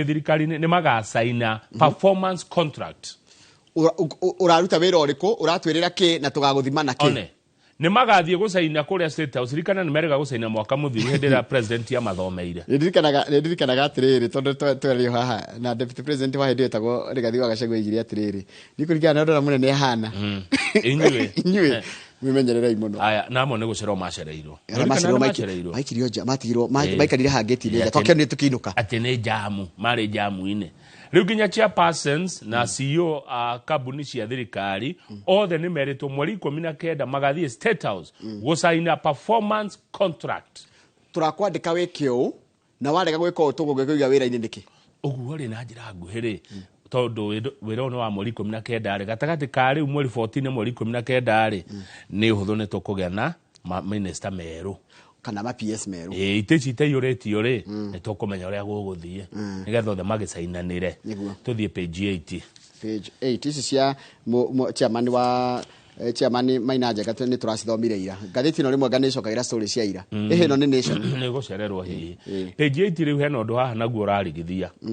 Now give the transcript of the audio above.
thirikari nĩ magacaina performance contract uraruta wĩra ũrĩkũ uratwĩrĩra kĩ na tũgagũthima na kĩ nĩ magathiĩ gũcaina kũrĩa State House rikana nĩ merega gũcaina mwaka mũthiru hĩndĩ ĩrĩa president ya mathomeire ndirikanaga atĩrĩrĩ tondũ twerio haha na deputy president wa hĩndĩ ĩtagwo Rigathi wa Gachagua igire atĩrĩrĩ ndikũringana na ndora mũnene hana inyuĩ mwimenyererei muno aya namo nĩ gũcerwo macereirwo maikirio nja matigirwo maikarire hangĩti-inĩ twakĩonire tũkĩinũka atĩ nĩ jamu marĩ jamu-inĩ rĩu nginya chairpersons na CEO a kambuni cia thirikari othe nĩ merĩtwo mweri 19 magathiĩ State House gũcaina performance contract tũrakwandĩka wĩke ũũ na warega gwĩka ũũ tũgũgĩkũiga wĩra-inĩ nĩkĩ ũguo rĩ na njĩra nguhĩ tondũ wĩra ũyũ wa mweri 19 rĩ gatagatĩ ka rĩu mweri 14 mweri 19 rĩ nĩ ũhũthũ nĩ tũkũgĩa na minister merũ kana ma PS merũ itĩ citeiyũrĩtio rĩ nĩ tũkũmenya ũrĩa gũgũthiĩ nĩgetha othe magĩcainanĩre tũthiĩ page 8 ici cia chairman Maina Njenga nĩ tũracithomire ira ngathĩti ĩno rĩmwe nganĩcokagĩra story cia ira ĩno nĩ nation nĩ gũcererwo hihi page 8 rĩu hena ũndũ haha naguo ũrarigithia